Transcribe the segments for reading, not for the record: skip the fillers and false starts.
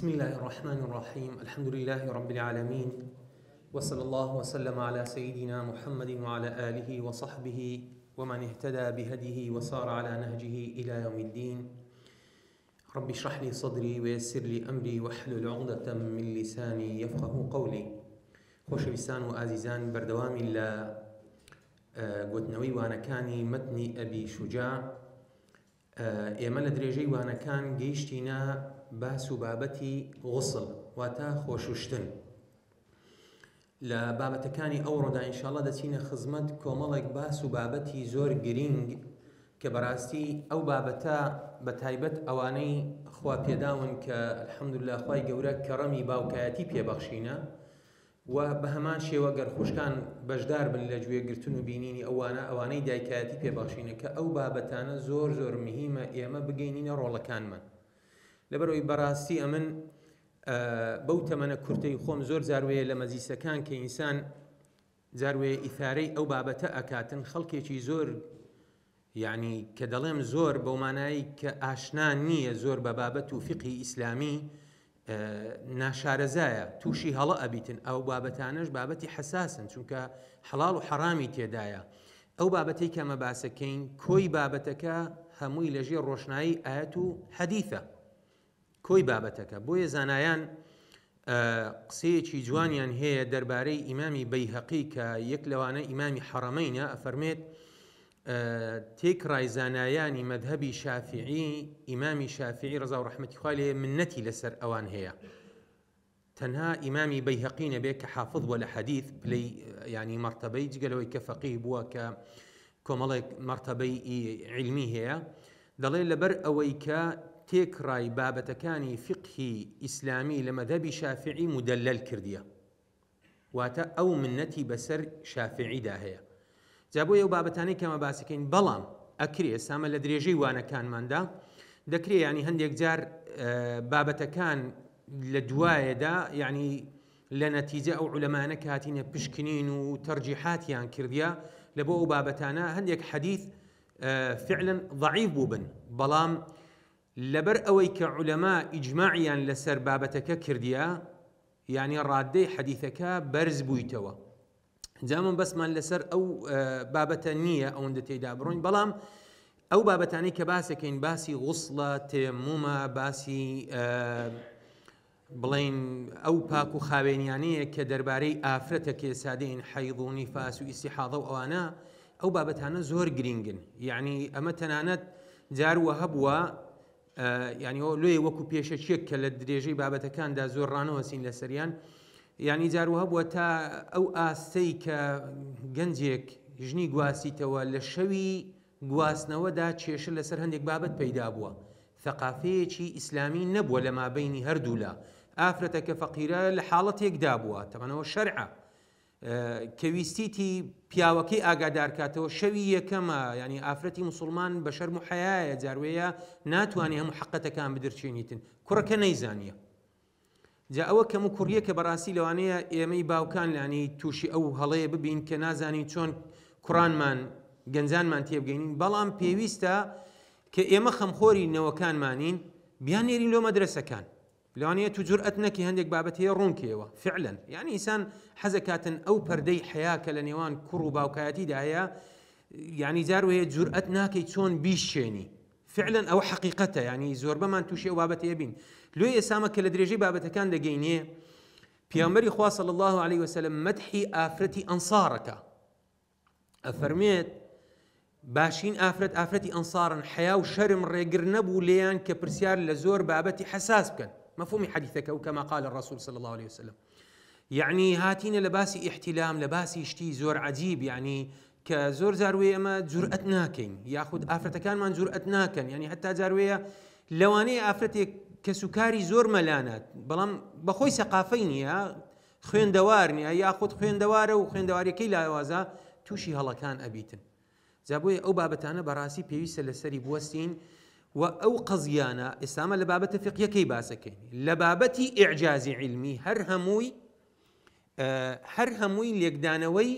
بسم الله الرحمن الرحيم. الحمد لله رب العالمين، وصلى الله وسلم على سيدنا محمد وعلى آله وصحبه ومن اهتدى بهديه وسار على نهجه إلى يوم الدين. رب اشرح لي صدري ويسر لي أمري واحلل عقدة من لساني يفقه قولي. خۆشەویستان و ئازیزان، بەردەوامی لە گوتنەوەی وانەکانی مەتنی ئەبی شوجاع ئێمە لە درێژەی وانەکان گەیشتینە باس و بابەتی غوسڵ واتە خۆشوشتن. لە بابەتەکانی ئەوڕۆدا ئینشاءڵڵا دەچینە خزمەت کۆمەڵێک باس و بابەتی زۆر گرنگ کە بەڕاستی ئەو بابەتە بە تایبەت ئەوانەی خوا پێداون کە الحەمدولله خوای گەورە کەڕەمی باوکایەتی پێبەخشینە و بە هەمان شێوە گەرخۆشکان بەشدار بن لە گوێگرتن و بینینی ئەوانەی دایکایەتی پێبەخشینە کە ئەو بابەتانە زۆر زۆر مهمە ئێمە بگەینینە ڕۆڵەکانمان. لەبەرەوەی بەڕاستی ئەمن بەو تەمەنە کورتەی خۆم زۆر جاروەیە لە مەجلیسەکان کە ئینسان جاروەیە ئیثارەی ئەو بابەتە ئەکاتن، خەڵکێکی زۆر یعنی کە دەڵێم زۆر بەو مانایی کە ئاشنا نییە زۆر بە بابەت و فقهی ئیسلامی ناشارەزایە تووشی هەڵە ئەبیتن. ئەو بابەتانەش بابەتی حەساسن چونکە حەڵاڵ و حەڕامی تێدایە. ئەو بابەتەی کە ئەمە باسەکەین کۆی بابەتەکە هەمووی لەژێر ڕۆشنایی ئایەت و حەدیثە. کۆی بابەتەکە بۆیە زانایان قسەیەکی جوانیان هەیە دەربارەی ئیمامی بەیهەقی کە یەک لەوانە ئیمامی حەڕەمەینە، ئەفەرمێت تێکڕای زانایانی مەذهبی شافعی ئیمامی شافعی ڕەزا و ڕەحمەتی خوا لێ منەتی لەسەر ئەوان هەیە. تەنها ئیمامی بەیهەقی نەبێت کە حافظ بووە لە حەدیث پلەی ینی مەرتەبەی جگەلەوەی کە فەقیه بووە کە کۆمەڵێک مەرتەبەی علمی هەیە، دەڵێ لەبەر ئەوەی کە تێکڕای بابەتەکانی فقهی ئیسلامی لە مەذهبی شافعی مدەلل کردیە، واتە ئەو منەتی بەسەر شافعیدا هەیە. جا بۆیە ئەو بابەتانەی کەمە باسەکەین، بەڵام ئەکرێ سامە لە درێژەی وانەکانماندا دەکرێت ینی هەندێک جار بابەتەکان لە دوایەدا ینی لە نەتیجە ئەو عولەمانە کاتینە پشکنین و تەرجیحاتیان کردیا لە بۆ ئەو بابەتانە هەندێک حەدیث فعلا ضعیف بوو بن، بەڵام لەبەر ئەوەی کە عولەما ئیجماعیان لەسەر بابەتەکە کردیا یعنی ڕادەی حەدیثەکە بەرز بوویتەوە. جامن بەسمان لەسەر ئەو بابەتە نییە ئەوەندە تێدا بڕۆین، بەڵام ئەو بابەتانەی کە باسەکەین باسی غوسڵە، تێمومە، باسی بڵین ئەو پاک و خاوێنیانەیە کە دەربارەی ئافرەتە کێ سادەین حەیض و نیفاس و ئیستیحاضە و ئەوانە، ئەو بابەتانە زۆر گرنگن. یعنی ئەمە تەنانەت جاروە هەبووە ینی لێ وەکو پێشەچێک کە لە درێژەی بابەتەکاندا زۆر ڕانەوەسین لەسەریان، یعنی جاروە هەبووە تا ئەو ئاستەی کە گەنجێک ژنی گواستیتەوە لە شەوی گواستنەوەدا کێشە لەسەر هەندێک بابەت پەیدا بووە. ثەقافەیەکی ئیسلامی نەبووە لە مابەینی هەردوولا. ئافرەتە کە فەقیرە لە حاڵەتێکدا بووە، تەمەنەوە شەرعە کە ویستیتی پیاوەکەی ئاگادارکاتەوە شەوی یەکەمە، ینی ئافرەتی موسڵمان بە شەرم و حەیایە، جاروەیە ناتوانێ هەموو حەقەتەکان بدرچێنیتن، کوڕەکە نەیزانیە. جا ئەوە کەم و کوڕیە کە بەڕاستی لەوانەیە ئێمەی باوکان لانی تووشی ئەو هەڵەیە ببین کە نازانین چۆن کوڕانمان گەنجانمان تێبگەینین، بەڵام پێویستە کە ئێمە خەمخۆری نەوەکانمانین بیانێرین لۆ مەدرسەکان. لەوانەیە تو جورئەت نەکی هەندێک بابەت هەیە ڕوونکەوە فعلا، یعنی ئینسان حەزەکاتن ئەو پەردەی حیا کە لە نێوان کوڕ و باوکایەتیدا هەیە، یعنی جاروەیە جورئەت ناکەی چۆن بیشێنی. فعلا ئەو حەقیقەتە، ینی زۆربەمان تووشی ئەو بابەتەیە بین. لێ ئێسامە کە لە درێژەی بابەتەکان دەگەینێ، پێغەمبەری خوا صلی الله علیه وسلم مەدحی ئافرەتی ئەنسارەکە، ئەفەرمێت باشین ئافرەت ئافرەتی ئەنسارن، حیا و شەرم ڕێگر نەبوو لێیان کە پرسیار لە زۆر بابەتی حەساس بکەن. مەفهومی حەدیثەکە و کەما قال الرسول صلی الله عليه وسلم، یعنی هاتینە لە باسی ئیحتیلام، لە باسی شتی زۆر عەجیب، یعنی کە زۆر جاروەیە ئەمە جورئەت ناکەین، یاخود ئافرەتەکانمان جورئەت ناکەن. یعنی هەتا جاروەیە لەوانەیە ئافرەتێک کە سوکاری زۆر مەلانات، بەڵام بەخۆی سەقافەی نییە، خوێندەوار نییە، یاخود خوێندەوارە و خوێندەواریەکەی لاوازە تووشی هەڵەکان ئەبیتن. جا بۆیە ئەو بابەتانە بەڕاستی پێویستە لەسەری بوەستین و ئەو قەزیانە ئێستامە لە بابەتە فقهیەکەی باسەکەین. لە بابەتی ئیعجازی علمی هەر هەمووی لێکدانەوەی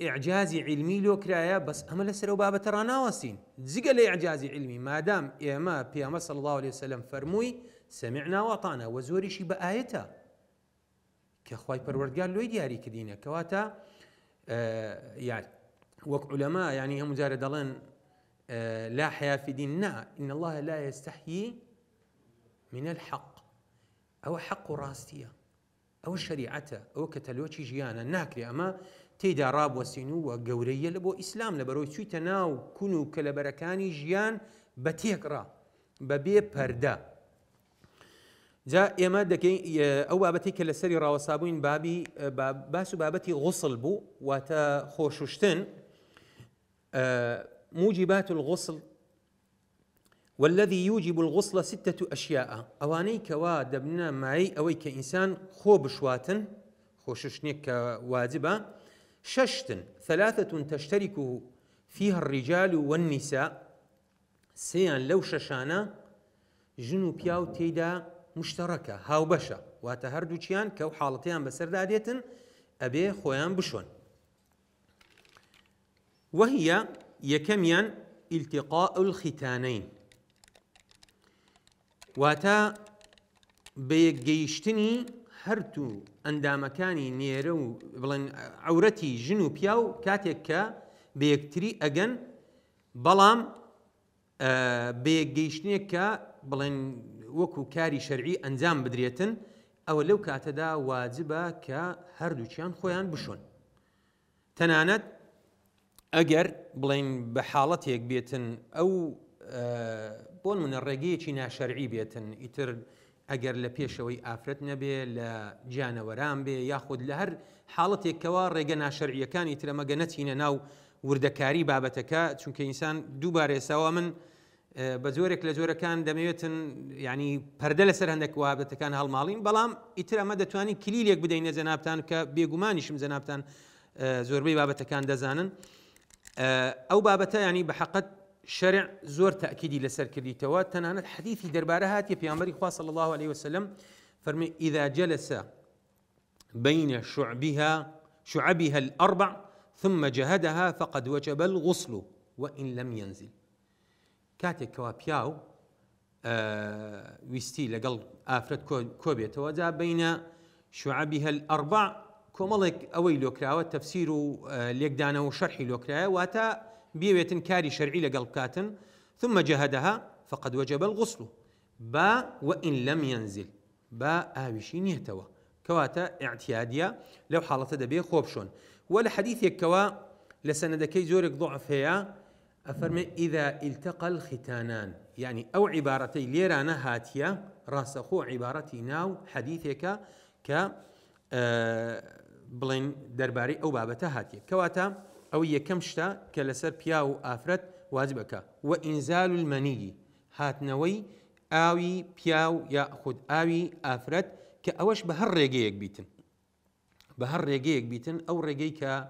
ئیعجازی علمی لۆ کرایە، بەس ئەمە لەسەر ئەو بابەتە ڕاناوەستین. جگە لە ئیعجازی علمی مادام ئێمە پێغەمبەر صلی الله علیه وسلم فەرمووی سمعنا وأطعنا وزورشي بآيته كخواي پروردگار لوي دياري كدينه كواتا يعني وك علماء يعني هم جار دلن لا حياة في ديننا إن الله لا يستحيي من الحق أو حق راستية أو شريعته أو كتلوشي جيانا ناكري أما تيدا راب وسينو وقورية لبو إسلام لبروي سويتناو كونو كالبركاني جيان بتيقرا ببي بردا جاء يما دكي أو بابتي كالسري راوصابين بابي باسو بابتي غسل بو واتا خوشوشتن موجبات الغسل والذي يوجب الغسل 6 أشياء أواني كوا دبنا معي أوي كإنسان خو بشواتن خوشوشنيك كواجبة 6 3 تشترك فيها الرجال والنساء سيان لو ششانا جنو بياو تيدا مشتركة هاو بشا واتهردو چيان كو حالتيان بسر داديتن أبي خويان بشون وهي يكميان التقاء الختانين واتا بيقيشتني هرتو اندامكاني نيرو بلن عورتي جنو بياو كاتك بيكتري اجن بلام بيقيشتني كا بلن وكو كاري شرعي انزام بدريتن او لو كاتدا واجبه كهردو چيان خويان بشون تنانت اگر بلين بحالتك بيتن او بون من الرقية ناشرعي بيتن يتر اگر لبيشوي افرت نبي لجانوران بي ياخذ لهر حالتك كوار رقا ناشرعية كان يتر مقنتينا ناو وردكاري بابتك چونك انسان دوباره سوا من بزورك لزورة كان دميتن يعني پردل سر هندك وابتكان هالمالين بلام يتر ما دتواني كليليك بدين زنابتان كبيغمانيشم زنابتان زوربي بابتكان دزانن او بابتا يعني بحقت شرع زور تأكيدي لسر كرديتوا تنانت حديثي دربارهات يا بيامبري خواه صلى الله عليه وسلم فرمي إذا جلس بين شعبها الأربع ثم جهدها فقد وجب الغسل وإن لم ينزل كاتك كوا بياو ويستي لقل آفرت كوبيتوا جاء بين شعبها الأربع كومالك أوي لوكراوة تفسير ليقدانا وشرحي لوكراوة واتا بيويتن كاري شرعي لقلب كاتن ثم جهدها فقد وجب الغسل با وإن لم ينزل با آوشي نهتوا كواتا اعتيادية لو حالة دبي خوبشون ولا حديث كوا لسندكي زورك ضعف هي أفرمي إذا التقى الختانان يعني أو عبارتي ليرانا هاتيا راسخو عبارتي ناو حديثك ك بلين درباري أو بابتا هاتيا كواتا أو يكم شتا كالسر بياو آفرت واجبك وإنزال المني هاتنوي آوي بياو يأخذ آوي آفرت كأوش بهر ريقيك بيتن أو ريقيك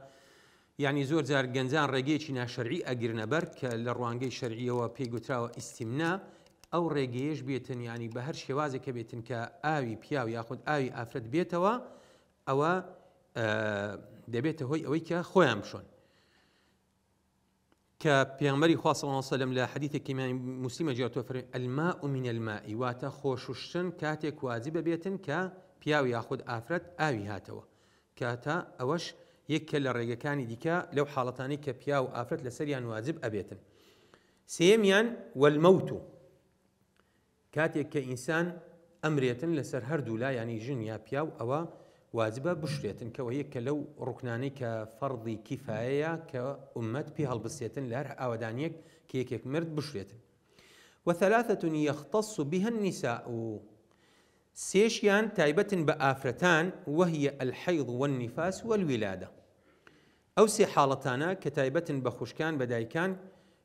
يعني زور زار جنزان ريقيك شرعي أجرنا برك للروانجي الشرعية وبيجوترا استمناء أو ريقيش بيتن يعني بهر شوازك بيتن كآوي بياو يأخذ آوي آفرت بيتوا أو دبيته هوي أويك خويا مشون كبيغمبري خواه صلى الله عليه وسلم لحديث كمان مسلمة جاءت وفر الماء من الماء واتا خوششتن كاتك واجب بيتن كبياو ياخذ آفرت آوي هاتوا كاتا أوش يكل الرقا كان ديكا لو حالتاني كبياو آفرت لسريان واجب أبيتن سيميان والموت كاتك كإنسان أمريتن لسر هردولا يعني جن يا بياو أو واجبة بشريتن كوهي كلو ركناني كفرض كفاية كأمت بها البسيتن لارح أودانيك كيك مرد بشريتن وثلاثة يختص بها النساء سيشيان تايبة بآفرتان وهي الحيض والنفاس والولادة أو سي حالتانا كتايبة بخشكان بدايكان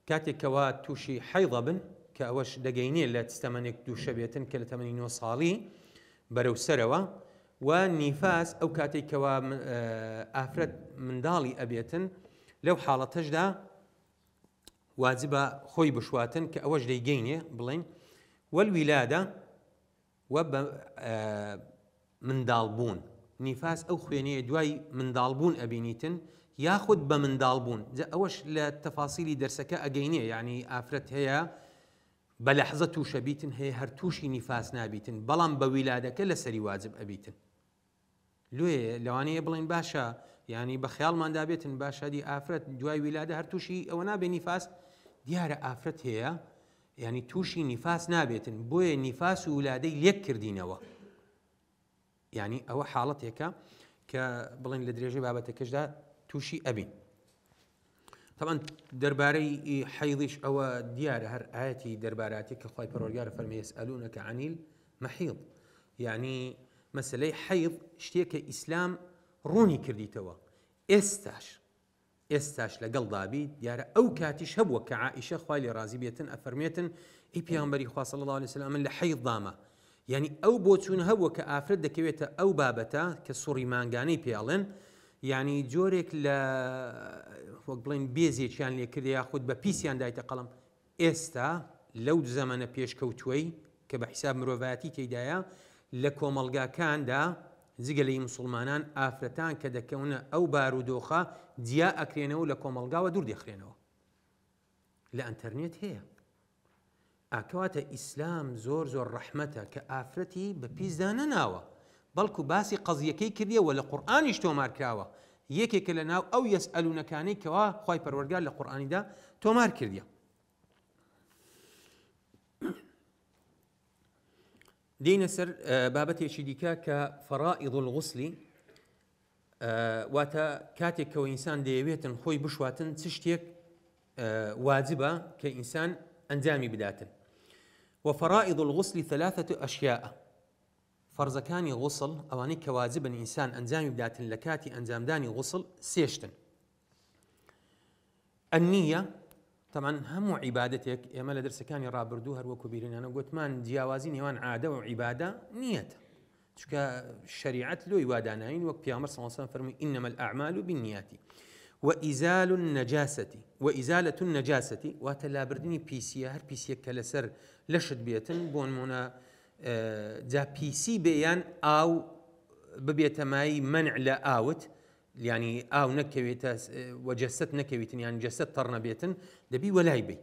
كاتي كوا توشي حيضة بن كأوش دقيني لا تستمنك دو شبيتن كلا 80 صالي برو سروا والنفاس أو كاتي كوا آفرت من دالي أبيتن لو حالة تجدا واجبة خوي بشواتن كأوش ديجيني بلين والولادة وب من دالبون نفاس أو خويني دواي من دالبون أبينيتن ياخد بمن دالبون أوش لتفاصيل درسك أجيني يعني آفرت هي بە لەحزە تووشە بیتن هەیە هەر تووشی نیفاس نابیتن بەڵام بە ویلادەکە لەسەری واجب ئەبیتن لێ لەوانەیە بڵین باشە ینی بە خەیاڵماندا بێتن باشادی ئافرەت دوای ویلادە هەر تووشی ئەوە نابێ نیفاس دیارە ئافرەت هەیە ینی تووشی نیفاس نابێتن بۆیە نیفاس و ولادەی لێک کردینەوە ینی ئەوە حاڵەتێکە کە بڵین لە درێژەی بابەتەکەشدا تووشی ئەبین طبعا دەربارەی حەیضیش ئەوە دیارە هەر ئاەتی دەربارەتی کە خوای پەروەردگار فەرمێ یەسئەلونەکە عەنیل مەحیض یعنی مەسەلەی حەیض شتێکە ئیسلام ڕوونی کردیتەوە ئێستاش لەگەڵ دابی دیارە ئەو کاتیش هەبووە کە عائیشە خوای لێ ڕازی بێتن ئەفەرمێتن ئەی پێغەمبەری خوا صلی الله علیه وسلم من لە حەیض دامە یعنی ئەو بۆچوونە هەبووە کە ئافرەت دەکەوێتە ئەو بابەتە کە سوڕی مانگانەی پێڵێن یعنی جۆرێک لە وەک بڵین بێزێکیان لێ کرد یاخود بە پیسیان دایتە قەڵم ئێستا لەو زەمانە پێشکەوتووەی کە بە حیساب مرۆڤایەتی تێدایە لە کۆمەڵگاکاندا جگەلەی مسلمانان ئافرەتان کە دەکەونە ئەو بارودۆخە جیا ئەکرێنەوە لە کۆمەڵگاوە دوور دەخرێنەوە لە ئەنتەرنێت هەیە ئاکەواتە ئیسلام زۆر ڕەحمەتە کە ئافرەتی بە پیسدا نەناوە بەڵکو باسی قەزیەکەی کردیەوە لە قورئانیش تۆمار کراوە یەکێکە لە ناو ئەو یەسئەلونەکانەی کەوا خوای پەروەردگار لە قورئانیدا تۆمار کردیە دینە سەر بابەتێکی دیکە کە فەرائض الغسل واتە کاتێک کەەوە ئینسان دەیەوێتن خۆی بشواتن چ شتێک واجبە کە ئینسان ئەنجامی بداتن وفرائض الغسل ثلاثة أشياء فەرزەکانی غوسڵ ئەوانەی کە واجبن ئینسان ئەنجامی بداتن لە کاتی ئەنجامدانی غوسڵ سێشتن النیە طبعا هەموو عیبادەتێک ئێمە لە دەرسەکانی ڕابردوو هەروەکو بیرینانە گوتمان جیاوازی نێوان عادە و عیبادە نیەتە چونکە شریعەت لۆی واداناین وەک پێغەمبەر صلی الله علیه و سلم فەرمووی إنما الأعمال بالنیات وإزالة النجاسة واتە لابردنی پیسیە هەر پیسیەک کە لەسەر لەشت بێتن بۆ نمونە جا پیسی بێیان ئاو ببێتە مای منع لە ئاوت يعني ئاو نەکەوێتە وەجەسەت نەکەوێتن یان جەسەت تەڕ نەبێتن دەبی وەلای بی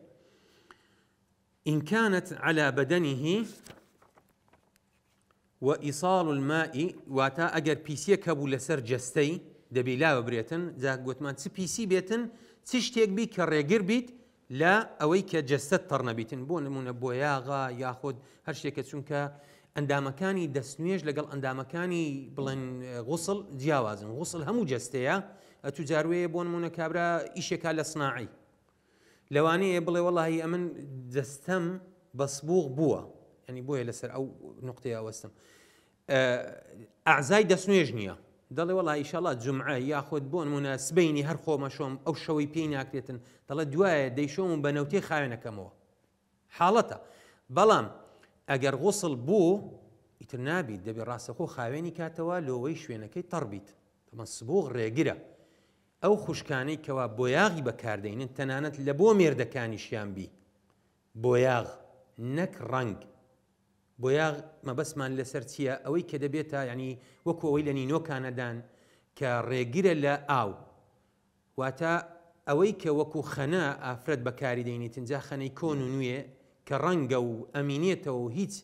إن كانت على بدنه وإيصال الماء واتا أجر بيسيك هبو لسر جستي دبي لا بريتن ذاك قوتمان تس بيسي بيتن تشتيك بي كريجر بيت لا أويك جست ترنا بيتن بون من بوياغا ياخد هالشيء كتشونك ئەندامەکانی دەستنوێژ لەگەڵ ئەندامەکانی بڵێن غوسڵ جیاوازن غوسڵ هەموو جەستەیە ئەتو جاروەیە بۆ نمونە کابرا ئیشێکا لە سناعی لەوانەیە بڵێ وەڵاهی ئەمن دەستەم بەسبوغ بووە ینی بۆیە لەسەر ئەو نقطەیە وەستم ئەعزای دەستنوێژ نییە دەڵێ وەڵا ئیشەڵا جومعە یاخود بۆ نمونە سبەینی هەر خۆمە شۆم ئەو شەوەی پێی ناکرێتن دەڵێ دوایە دەیشۆم بە نەوتەی خاوێنەکەمەوە حاڵەتە بەڵام ئەگەر غوسڵ بوو ئیتر نابیت دەبێت ڕاستەخۆ خاوێنی کاتەوە لۆوەی شوێنەکەی تەڕبیت تەمە سبوغ ڕێگرە ئەو خوشکانەی کەوا بۆیاغی بەکاردەینن تەنانەت لە بۆ مێردەکانیشیان بی بۆیاغ نەک ڕەنگ بۆیاغ مەبەسمان لەسەر چییە ئەوەی کە دەبێتە ینی وەکو ئەوەی لە نینۆکانەدان کە ڕێگرە لە ئاو واتە ئەوەی کە وەکو خەنە ئافرەت بەکاری دەینێتن جا خەنەی کۆن و نوێ کە ڕەنگە و ئەمینێتەوە و هیچ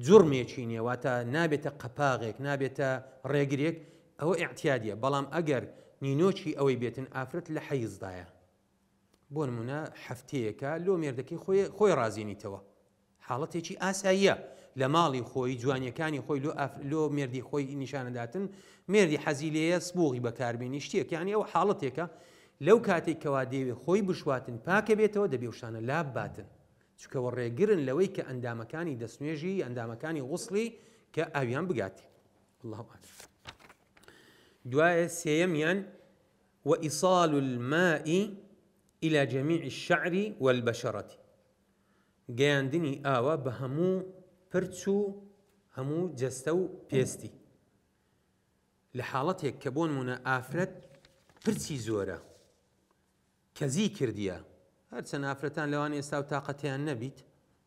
جوڕمێکی نییە واتە نابێتە قەپاغێک نابێتە ڕێگرێک ئەوە ئیعتیادیە بەڵام ئەگەر نینۆکی ئەوەی بێتن ئافرەت لە حەیزدایە بۆ نمونە هەفتەیەکە لۆ مێردەکەی خۆی ڕازێنیتەوە حاڵەتێکی ئاساییە لە ماڵی خۆی جوانیەکانی خۆی لۆ مێردی خۆی نیشانەداتن مێردی حەزی لێیە سبوغی بەکاربێنی شتێک یانی ئەوە حاڵەتێکە لەو کاتێکەوە دەیەوێت خۆی بشواتن پاکە بێتەوە دەبێ وشانە لاب باتن چکەوە ڕێگرن لەوەی کە ئەندامەکانی دەستنوێژی ئەندامەکانی غوسڵی کە ئاویان بگاتی الله ئاعلم دوایە سێیەمیان وإيصال الماء إلى جميع الشعر والبشرة گەیاندنی ئاوە بە هەموو پرچ و هەموو جەستە و پێستی لە حاڵەتێک کە بۆ نمونە ئافرەت پرچی زۆرە کەزی کردیە هەرچەند ئافرەتان لەوانە ئێستا و تااقەتیان نەبیت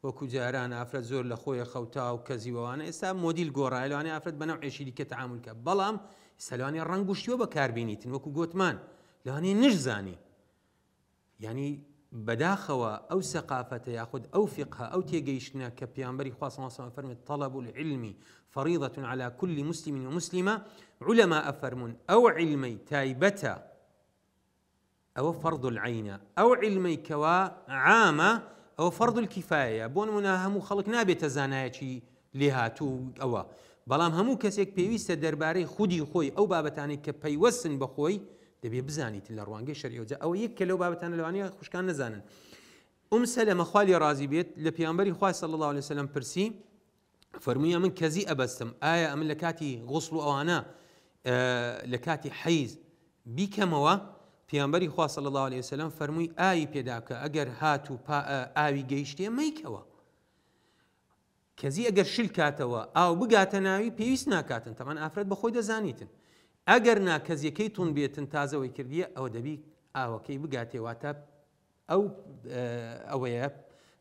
وەکو جاران ئافرەت زۆر لە خۆی خەوتا و کەزیوەوانە ئێستا مۆدیل گۆڕای لەوانەیە ئافرەت بە نەوعێکی دیکە تەعامل کە بەڵام ئێستا لەوانەیە ڕەنگ و شتووە بەکاربێنیتن وەکو گوتمان لەوانەیە نشزانی ینی بەداخەوە ئەو سەقافەتە یاخود ئەو فقه ئەو تێگەیشتنە کە پێغەمبەری خوا صلی الله علیه و سلم فەرمێت طلب العلم فريضة على كل مسلم ومسلمة علماء أفرمون أو علمي تايبتا أو فرض العين أو علمي كوا عامة أو فرض الكفاية بون منا همو خلق نابێتە زانایەکی لێهاتوو ئەوە بەڵام هەموو کەسێک پێویستە دەربارەی خودی خۆی ئەو بابەتانەی کە پەیوەستن بەخۆی دەبێ بزانیت لە ڕوانگەی شەریعەوە ئەوە یەک کە لەو بابەتانە لەوانەیە خوشکان نەزانن سەلەمە خوا لێ ڕازی بێت لە پێغەمبەری خوا صلی الله عليه وسلم پرسی فەرموویە من کەزی ئەبەستم ئایا ئەمن لە کاتی غوسڵ و ئەوانە لە کاتی حەیز بیکەمەوە پێغەمبەری خوا صلی الله عليه وسلم فەرمووی ئاوی پێدا بکە ئەگەر هات و ئاوی گەیشتێ مەیکەوە کەزی ئەگەر شل کاتەوە ئاو بگاتە ناوی پێویست ناکاتن تەمان ئافرەت بەخۆی دەزانیتن ئەگەر ناکەزیەکەی تون بێتن تازەوەی کردیە ئەوە دەبی ئاوەکەی بگاتێواتە ئەوەیە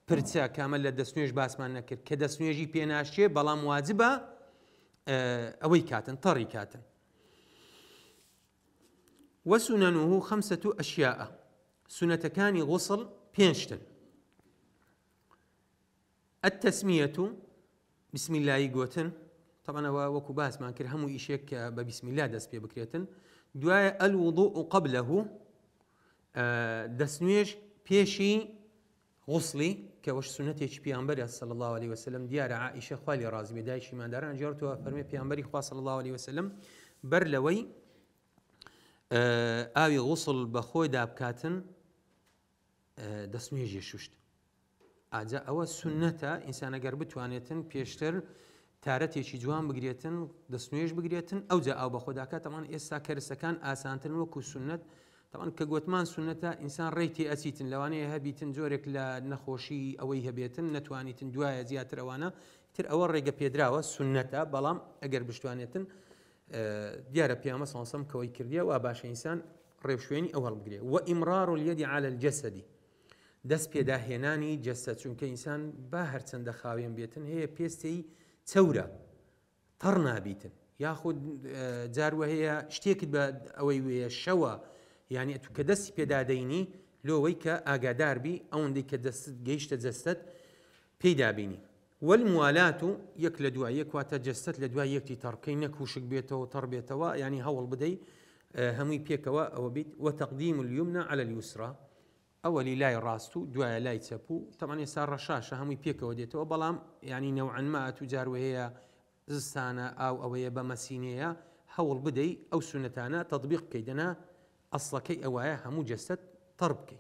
پرچە کامە لە دەستنوێژ باسمان نەکرد کە دەستنوێژی پێناشتێ بەڵام واجبە ئەوەی کاتن تەڕی کاتن وسننه 5 أشياء سنتكاني غسل بينشتن التسمية بسم الله يقوتن طبعا وكو باس ما كر همو إشيك بسم الله دس بيه بكريتن دعاء الوضوء قبله دسنويش بيشي غسلي كوش سنتي بيامبر صلى الله عليه وسلم ديار عائشة خوالي رازي بدايشي ما داران جارتها فرمي بيامبري خوا صلى الله عليه وسلم برلوي ئاوی غوسڵ بەخۆی دابکاتن دەستنوێژی شوشت ئاجا ئەوە سنەتە ئینسان ئەگەر بتوانێتن پێشتر تارەتێکی جوان بگرێتن دەستنوێژ بگرێتن ئەوجا ئاو بەخۆ داکات تەمان ئێستا کەرسەکان ئاسانترن وەکو سنەت تەمان کە گوتمان سنەتە ئینسان ڕێی ئەچیتن لەوانەیە هەبیتن جۆرێک لە نەخۆشی ئەوەی هەبێتن نەتوانیتن دوایە زیاتر ئەوانە تر ئەوە ڕێگە پێدراوە سنەتە بەڵام ئەگەر بشتوانێتن دیارە پیامە سانسم کەوەی کردیە و باشە ئینسان ڕێوشوێنی ئەو هەڵبگرێ و ئیمرار اليد على الجسد دەست پێداهێنانی جەسە چونکە ئینسان با هەرچەندە خاوێن بێتن هەیە پێستەی چەورە تەڕ نابیتن یاخود جاروە هەیە شتێکت بە ئەوەی وێ شەوە یعنی کە دەستی پێدادەینی لۆوەی کە ئاگاداربی ئەوەندەی کە دەست گەیشتە جەستت پێیدابینی والموالاة يك لدواء يك واتجسد لدواء يك تركي نكوشك بيته وتربيته يعني هول بدي همي بيكوا أو بيت وتقديم اليمنى على اليسرى أولي لا يراستو دواء لا يتسبو طبعا يسار رشاشة همي بيكوا ديته وبلام يعني نوعا ما تجار وهي زستانة أو هي بمسينية هول بدي أو سنتانا تطبيق كيدنا أصلا كي أوايا همو جسد طربكي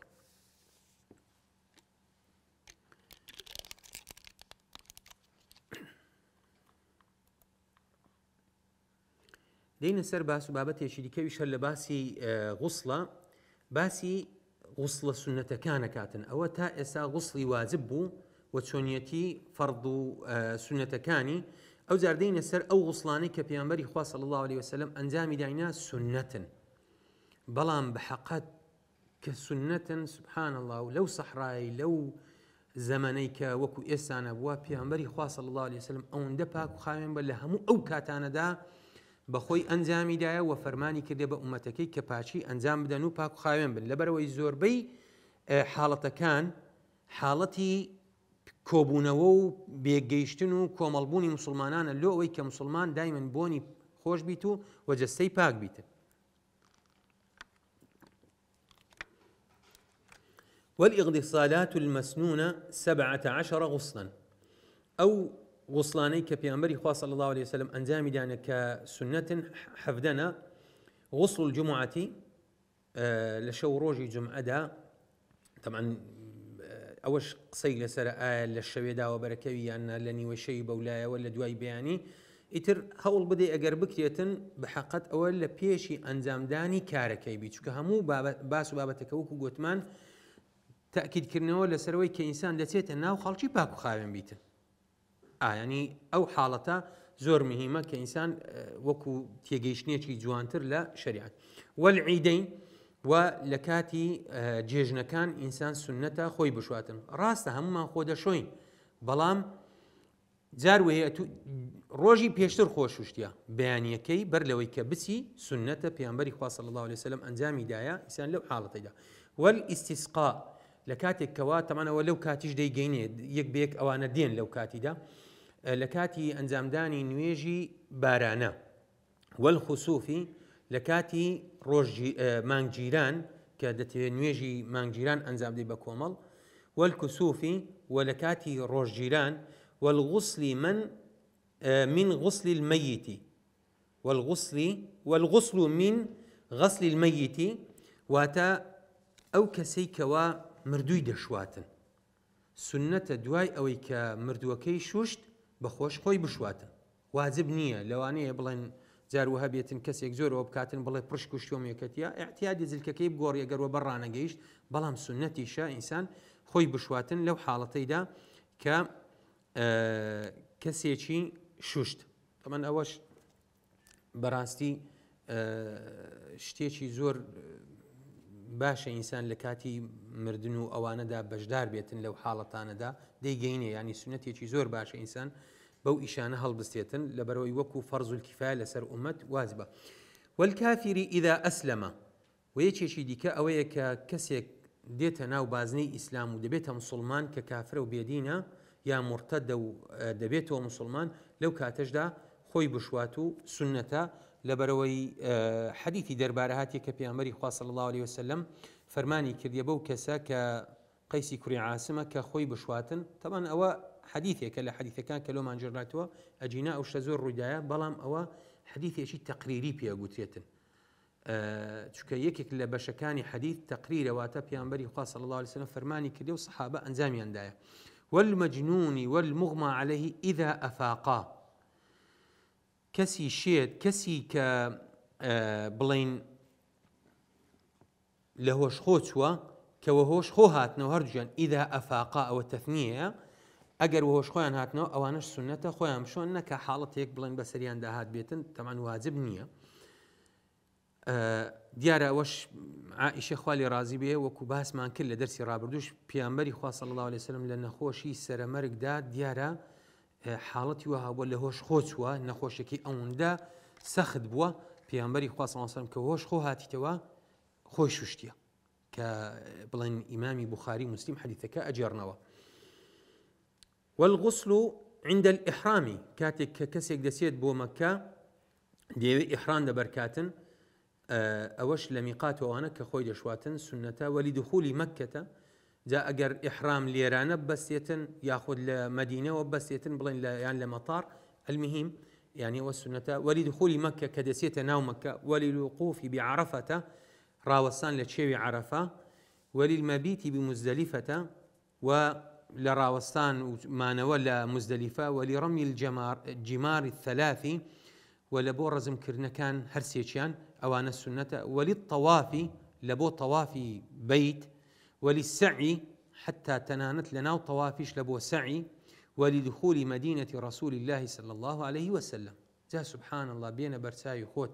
دين سر باس وبابته يشيدي ويش هلا باسي غسلة باسي غسلة سنة كان كاتن أو تا إسا غسلي واجب وتشونيتي فرض سنة كاني أو زاردين سر أو غسلاني كبيانبري خوا صلى الله عليه وسلم أنجام داينا سنة بلام بحقات كسنة سبحان الله ولو صحراي لو زمانيك وكو إسانا بوا بيانبري خوا صلى الله عليه وسلم أو ندباك وخامن بلا همو أو كاتانا دا بەخۆی ئەنجامی دایە و فەرمانی کردێ بە ئومەتەکەی کە پاچی ئەنجام بدەن و پاک و خاوێن بن لەبەرەوەی زۆربەی حاڵەتەکان حاڵەتی کۆبوونەوە و بێگەیشتن و کۆمەڵبوونی مسلمانانە لۆ ئەوەی کە مسلمان دایمەن بۆنی خۆش بیت و وەجەستەی پاک بیتن والإغتسالات المسنونة 17 غسلا أو غسلاني كبيانبري خوا صلى الله عليه وسلم أنجامي دانا كسنة حفدنا غسل الجمعة لشو روجي جمعة دا طبعا أوش قصي لسر للشوي دا وبركوي أن لني وشي بولايا ولا دواي بياني إتر هول بدي أجر بكريتن بحقت أول لبيشي أنجام داني كاركي بيتشو كهمو باسو بابتك وكو قوتمان تأكيد كرنوا لسروي كإنسان دتيت أنه خالشي باكو خاوين بيتن يعني أو حالته زور مهمة كإنسان وكو تيجيشنيتي جوانتر لا شريعة والعيدين ولكاتي جيجنا كان إنسان سنته خوي بشواتن راسته هم خوده شوين بلام جار وهي روجي بيشتر خوشوشتيا بيانية كي برلويك بسي سنته بيانبري خوا صلى الله عليه وسلم أنجامي دايا إنسان لو حالته دا والاستسقاء لە کاتێک کەوا تەمانەوە لەو کاتیش دەیگەینێت یەک بێک ئەوانە دێن لەو کاتیدا لە کاتی ئەنجامدانی نوێژی بارانە والخسوفی لە کاتی مانگگیران کە دەتەوێت نوێژی مانگگیران ئەنجام دەی بە کۆمەڵ والکسوفی و لە کاتی ڕۆژگیران والغسل من غسل الميت والغسل من غسل الميت واتە ئەو کەسەی کەوا مردووی دەشواتن سنەتە دوای ئەوەی کە مردووەکەی شوشت بەخۆش خۆی بشواتن واجب نییە لەوانەیە بڵێن جاروەها بێتن کەسێک زۆرەوە بکاتن بڵێ پڕشک و شتۆمێکەتە ئاحتیاجی جلکەکەی بگۆڕی ئەگەرەوە بەڕانەگەیشت بەڵام سنەتیشە ئینسان خۆی بشواتن لەو حاڵەتەیدا کە کەسێکی شوشت تەمان ئەوەش بەڕاستی شتێکی زۆر باشە ئینسان لە کاتی مردن و ئەوانەدا بەشدار بێتن لەو حاڵەتانەدا دەیگەینێ ینی سنەتێکی زۆر باشە ئینسان بەو ئیشانە هەڵبستێتن لەبەرەوەی وەکو فەرز الکیفایە لەسەر ئومەت واجبە والکافری ئیذا ئەسلەمە و یەکێکی دیکە ئەوەیە کە کەسێک دێتە ناو بازنەی ئیسلام و دەبێتە مسلمان کە کافرە و بێدینە یا مرتەدە و دەبێتەوە مسلمان لەو کاتەشدا خۆی بشوات و سنەتە لەبەرەوەی حەدیثی دەربارە هاتیە کە پێغەمبەری خوا صلی الله عليه وسلم فەرمانی کردیە بەو کەسە کە قەیسی کوڕی عاسمە کە خۆی بشواتن طبعا ئەوە حەدیثێکە لە حەدیثەکان کە لۆمان جێڕاتوە ئەجینا ئەو شتە زۆر ڕوویدایە بەڵام ئەوە حەدیثێکی تەقریری پێگوترێتن چونکە یەکێک لە بەشەکانی حەدیث تەقریرەواتە پێغەمبەری خوا صلی الله عليه وسلم فەرمانی کردی و سەحابە ئەنجامیاندایە والمجنون والمغمى عليه إذا أفاقا کەسی شێت کەسی کە بڵین لە هۆشخۆ چووە کەوە هۆشخۆ هاتنەوە هەردووجیان ئیدا ئەفاقا ئەوە تەثنیەیە ئەگەر هۆشخۆیان هاتنەوە ئەوانش سنەتە خۆیان بشۆن نەکە حاڵەتێک بڵێن بەسەریان داهات بێتن تەمان واجب نییە دیارە ئەوەش عائیشە خوا لێ ڕازی بێ وەکو باسمان کرد لە دەرسی ڕابردووش پێغەمبەری خوا صلی الله عليه وسلم لە نەخۆشی سەرەمەرگدا دیارە حاڵەتی وە هەبووە لە هۆش خۆ چووە نەخۆشیەکەی ئەوەندە سەخت بووە پێغەمبەری خوا صلی الله عليه وسلم کە هۆش خۆ هاتیتەوە خۆی شوشتیە کە بڵێن ئیمامی بوخاری مسلم حەدیثەکە ئەجێڕنەوە والغسل عند الإحرام كاتك كسيك دسيت بو مكة ديوي إحرام دبركاتن أوش لميقات وأنا كخوي دشواتن سنة ولدخول مكة جاء أجر إحرام ليران بسيتن يأخذ لمدينة وبسيتن بلين يعني لمطار المهم يعني والسنة ولدخول مكة كدسيت ناو مكة وللوقوف بعرفة راوسان لتشيوي عرفة وللمبيت بمزدلفة ولراوستان ما نولى مزدلفة ولرمي الجمار الثلاث ولبو رزم كرنا كان هرسيتشان أوان السنة وللطواف لبو طواف بيت وللسعي حتى تنانت لنا طوافيش لبو سعي ولدخول مدينة رسول الله صلى الله عليه وسلم جاء سبحان الله بين برساي خوت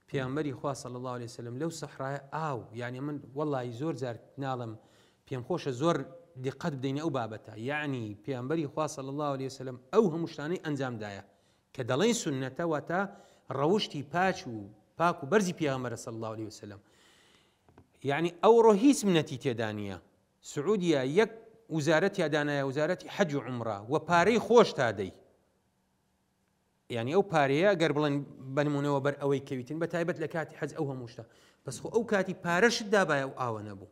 پیامبری خوا صلی الله عليه وسلم لو صحراء آو يعني من والله زور زار نالم پیم خوش زور دقت بدين أو بابتها يعني پیامبری خوا صلی الله عليه وسلم أو همشتاني أنجام دايا كدلين سنة وتا روشتي باكو برزي پیامبر صلى الله عليه وسلم يعني أو رهيس من تيدانية سعودية يك وزارتي دانايا وزارتي حج وعمرة وباري خوش تادي يعني أو باريا قربلن بنمونه وبر أوي كويتين بتايبت لكاتي حز أوها مشتا بس خو أو كاتي بارش دابا أو آوان أبو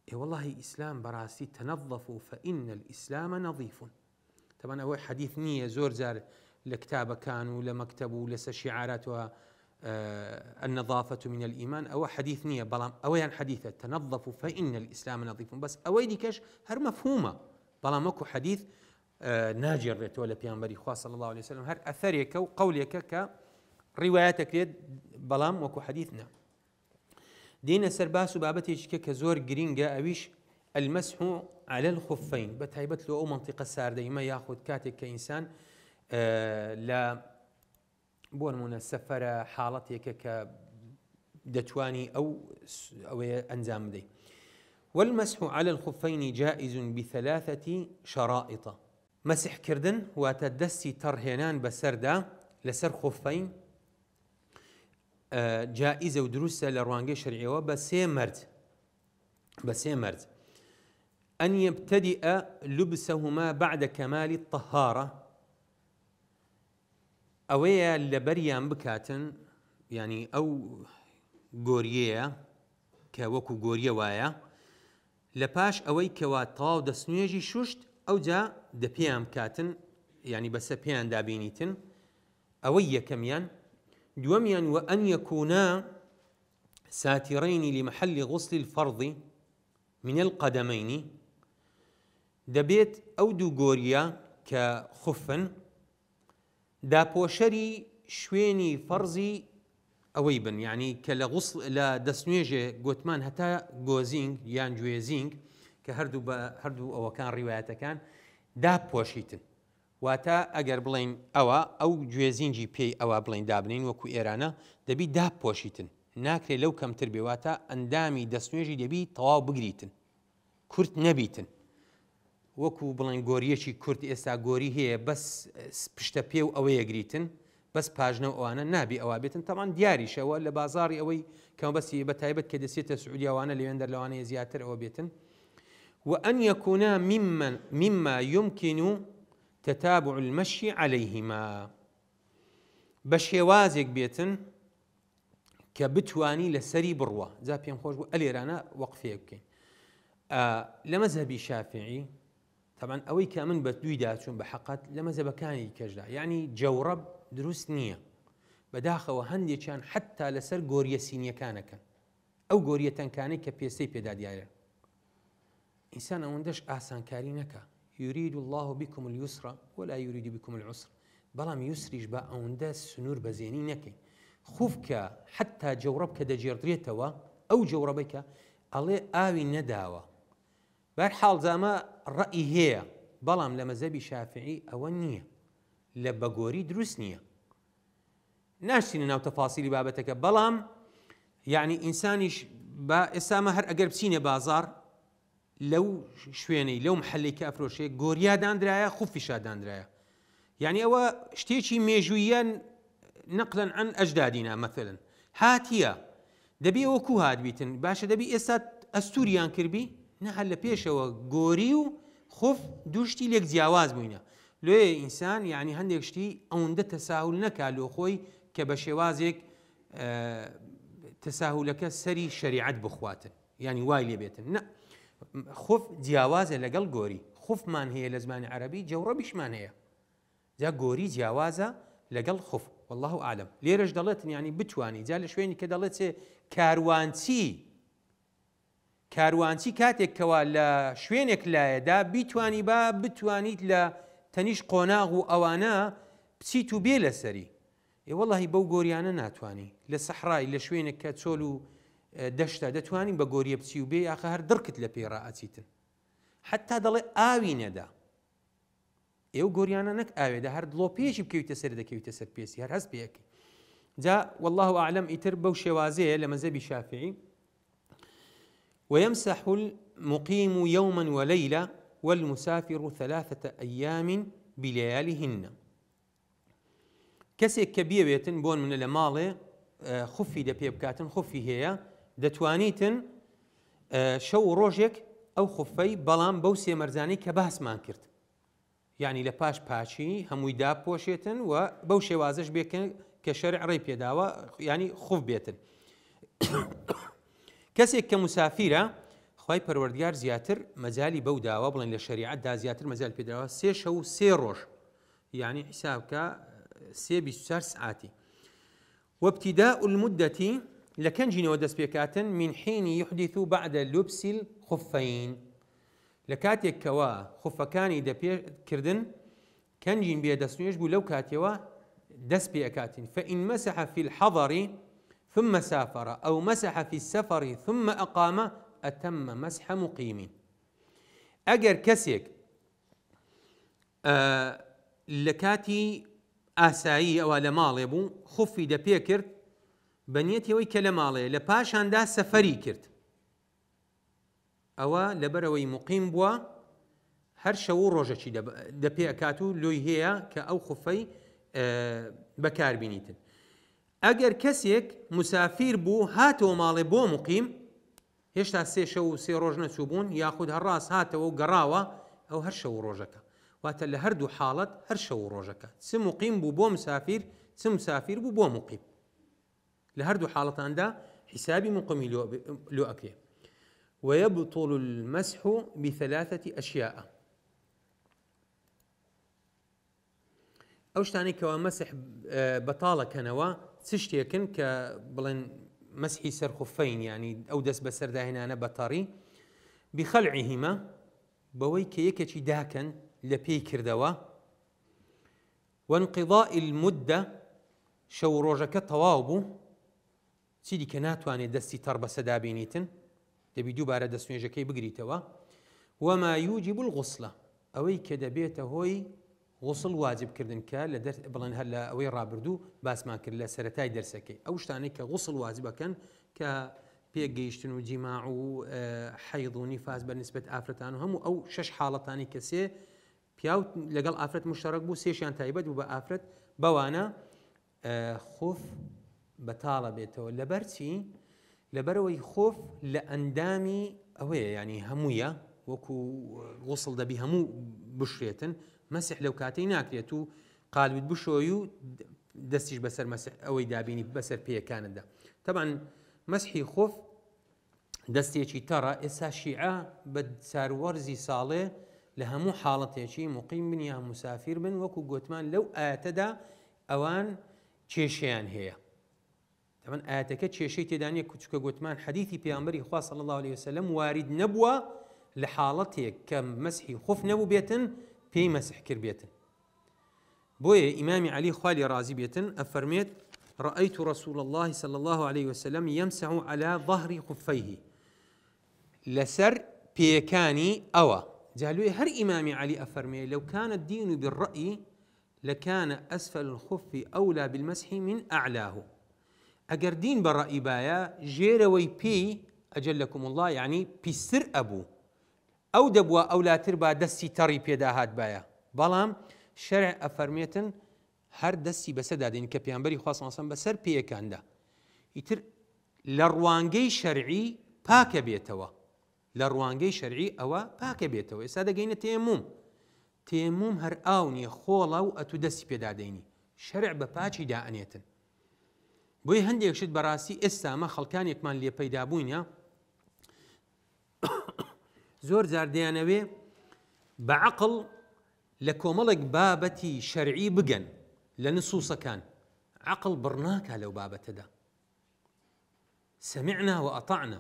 إيه والله إسلام براسي تنظفوا فإن الإسلام نظيف طبعا أول حديث نية زور زار لكتابة كانوا لمكتبوا لسشعاراتها النظافة من الإيمان أو حديث نية بلام أويان حديثة تنظفوا فإن الإسلام نظيف بس أويدي كش هر مفهومة بلام أكو حديث ناجر رتولى بيامبري خوا صلى الله عليه وسلم هر أثريك وقولك كرواياتك ليد بلام وكو حديثنا دين سرباس وبابتيش كزور جرينجا أويش المسح على الخفين بتهيبت له أو منطقة سار دايما ياخذ كاتك كإنسان لا بون من السفر حالتك كدتواني أو أنزام دي والمسح على الخفين جائز بثلاثة شرائط مسح كردن وتدسي ترهنان بسردا لسر خفين جائزة ودروسة لروانجي شرعية وبسي مرد بسي مرز أن يبتدئ لبسهما بعد كمال الطهارة أويا لبريان بكاتن يعني أو غوريا كوكو غوريا وايا لباش أوي كوا طاو دسنويجي شوشت أو جا دبيام كاتن يعني بس بيان دابينيتن أوي كميان دوميان وأن يكونا ساترين لمحل غسل الفرض من القدمين دبيت أو دو غوريا كخفن دا بوشري شويني فرزي أويبن يعني كالغسل لا دسنويجي قوتمان هتا غوزينغ يان جويزينغ كهردو أو كان رواياته كان دا بوشيتن واتا ئەگەر بڵین ئەو گوێزینجی پێی ئەوە بڵین دابنین وەکو ئێرانە دەبی داپۆشیتن ناکرێت لەو کەمتر بێواتە ئەندامی دەستنوێژی دەبی تەواو بگریتن کورت نەبیتن وەکو بڵین گۆریەکی کورت ئێستا گۆری هەیە بەس پشتە پێ و ئەوەیە گریتن بەس پاژنە و ئەوانە نابی ئەوە بێتن تەمان دیاریشەوە لە بازاڕی ئەوەی کەم بەسی بە تایبەت کە دەسێتە سعودیاوانە لەوێن دەرلەوانەیە زیاتر ئەوە بێتن وأن يكونا مما يمكن تتابع المشي عليهما بشوازك بيتن كبتواني لسري بروة زا بيم خوش اليرانا وقفيه بكين لمذهبي شافعي طبعا اوي كامن بدوي داتون بحقات لمذهب كاني كجدا يعني جورب دروس نيه بداخه وهندي كان حتى لسر غوريا سينيا كان او غوريا كان كبيسي بيدا دياله انسان وندش احسن كارينكا يريد الله بكم اليسر ولا يريد بكم العسر بلام يسرج با اوندا سنور بزيني نكي خوفك حتى جوربك دجيرتوا او جوربك الله اوي نداوا بحال زعما الراي هي بلام لمذهبي شافعي او النيه لبغوري دروس نيه ناشتين ناو تفاصيل بابتك بلام يعني انسانيش با اسامه هر اگر بسينه بازار لو شوێنەی لەو محلەی کە ئەفرۆشێ گۆریا دانرایە خوفیشا دانرایە يعني ئەوە شتێکی مێژوویە نەقلەن عن ئەجدادینا مەثلەن هاتیە دەبێ وەکو هات بیتن باشە دەبی ئێستا ئەستوریان کردبی نەهە لە پێشەوە گۆری و خوف دووشتی لێک جیاواز بووینە لێ ئینسان یعنی هەندێک شتی ئەوەندە تەساهول نەکا لۆ خۆی کە بە شێوازێک تەساهولەکە سەری شەریعەت بخواتن یعنی وای لێ بێتن نە خوف جیاوازە لەگەڵ گۆری خوفمان هەیە لە زمانی عەرەبی جەورەبیشمان هەیە جا گۆری جیاوازە لەگەڵ خوف والله ئاعلم لێرەش دەڵێتن یعنی بتوانی جا لە شوێنی کە دەڵێت کاروانچی کاتێک کەوا لە شوێنێک لایەدا بیتوانی با بتوانیت لە تەنیش قۆناغ و ئەوانە بچیت و بێ لەسەری وەڵڵاهی بەو گۆریانە ناتوانی لە سەحرای لە شوێنێک کە چۆل و دەشتا دەتوانین بە گۆریە بچی و بێ ئاخە هەر دڕکت لە پێی ڕائەچیتن حتا دەڵێ ئاوی نەدا ئێوە گۆریانە نەک ئاوێدا هەر دڵۆپێشی بکەویتە سەر دەکەویتە سەر پێسی هەر هەست پێیەکەی جا والله ئاعلم ئیتر بەو شێوازەیە لە مەذهبی شافعی ويمسح المقيم يوما وليلة والمسافر 3 أيام بلياليهن کەسێک کە بیەوێتن بۆن منە لە ماڵێ خوفی دە پێ بکاتن خوفی هەیە دەتوانیتن شەو ڕۆژێک ئەو خوفەی بەڵام بەو سێمەرزانەی کە باسمان کرد یعنی لە پاش پاچی هەمووی داپۆشێتن و بەو شێوازەش بێکن کە شەرع ڕێی پێداوە ینی خوف بێتن کەسێک کە مسافیرە خوای پەروەردگار زیاتر مەجالی بەو داوە بڵێن لە شەریعەتدا زیاتر مەجال پێداوە 3 شەو و 3 ڕۆژ یعنی حسابکە 24 ساعتی وابتداء المدة لكنجين ودسبيكاتن من حين يحدث بعد لبس الخفين لكاتيك كوا خفكاني دبي كردن كنجين بيدسنيش بو لو كاتيوا دسبيكاتن فإن مسح في الحضر ثم سافر أو مسح في السفر ثم أقام أتم مسح مقيم أجر كسيك لكاتي ئاسایی ئەوە لە ماڵێ بوو خوفی دەپێ کرد بەنیەتەوەی کە لە ماڵێ لە پاشاندا سەفەری کرد ئەوە لەبەرەوەی مقیم بووە هەر شەو و ڕۆژەکی دەپێ ئەکات و لۆی هەیە کە ئەو خوفەی بەکاربینیتن ئەگەر کەسێک مسافیر بوو هاتەوە ماڵێ بۆ مقیم هێشتا 3 شەو و 3 ڕۆژ نەچووبوون یاخود هەڕاست هاتەوە و گەڕاوە ئەو هەر شەو و ڕۆژەکە واتە لە هەردوو حاڵەت هەر شەو و ڕۆژەکە چ موقیم بوو بۆ مسافر چ مسافر بوو بۆ موقیم لە هەردوو حاڵەتاندا حسابی مقیمی لۆ ئەکرێ ويبطل المسح بثلاثة أشياء ئەو شتانەی کەوا مەسح بەتاڵەکەنەوە چ شتێکن کە بڵێن مەسحی سەر خوفەین یعنی ئەو دەست بەسەرداهێنانە بەتەڕی بخەلعیهما بەوەی کە یەکێکی داکەن لە پێی کردەوە وانقضاء المدة شەو ڕۆژەکە تەواو بوو چی دیکە ناتوانێت دەستی تەڕ بەسە دابینیتن دەبی دووبارە دەستنوێژەکەی بگریتەوە وما يوجب الغسل ئەوەی کە دەبێتە هۆی غسل واجبکردن کە لە بڵێن هەر لە ئەوەی ڕابردوو باسمان کرد لە سەرەتای دەرسەکەی ئەو شتانەی کە غسل واجبەکەن کە پێگەیشتن و جیماع و حەیض و نیفاس بەنسبەت ئافرەتان و هەموو ئەو 6 حاڵەتانی کە سێ پیاو لەگەڵ ئافرەت مشتەرەک بوو سێشیان تایبەت بوو بە ئافرەت بەوانە خوف بەتاڵە بێتەوە لەبەر چی لەبەرەوەی خۆف لە ئەندامی ئەوەیە ینی هەموویە وەکو غسڵ دەبی هەموو بشرێتن مەسح لەو کاتەی ناکرێت و قالبت بشۆی و دەستیش بەسەر مەسح ئەوەی دابینی بەسەر پێیەکانتدا طبعا مەسحی خۆف دەستێکی تەڕە ئێستا شیعە بە چاروەرزی ساڵێ لە هەموو حاڵەتێکی مقیم بن یا مسافر بن وەکو گوتمان لەو ئاەتەدا ئەوان کێشەیان هەیە طبعا ئاەتەکە کێشەی تێدانیە کوچکە گوتمان حەدیثی پێغەمبەری خوا صلی الله عليه وسلم وارد نەبووە لە حاڵەتێک کە مەسحی خوف نەبوو بێتن پێی مەسح کرد بێتن بۆیە ئیمامی علی خوا لێ ڕازی بێتن ئەفەرمێت رأيت رسول الله صلى الله عليه وسلم يمسح على ظهر خفيه لسر بيكاني أوا جالوي هر إمام علي أفرمي لو كان الدين بالرأي لكان أسفل الخف أولى بالمسح من أعلاه أجر دين بالرأي بايا جيروي بي أجلكم الله يعني بسر أبو أو دبوا أولى تربا دسي تري بيداهات بايا بلام شرع أفرميتن هەر دەستی بەسەر دادێنی کە پێیانبەری خوا صلی الله علیه و سلم بەسەر پێیەکاندا ئیتر لە ڕوانگەی شەرعی پاکە بێتەوە لە ڕوانگەی شەرعی ئەوە پاکە بێتەوە ئێستا دەگەینە تێموم هەر ئاو نییە خۆڵە و ئەتوو دەستی پێدادەینی شەرع بە پاچی دائەنێتن بۆی هەندێک شت بەڕاستی ئێستا ئەمە خەڵکانێکمان لێ پەیدا بووینە زۆر جار دەیانەوێ بە عەقڵ لە کۆمەڵێک بابەتی شەرعی بگەن لە نسووسەکان عقل بڕناکە لەو بابەتەدا سمعنا وأطعنا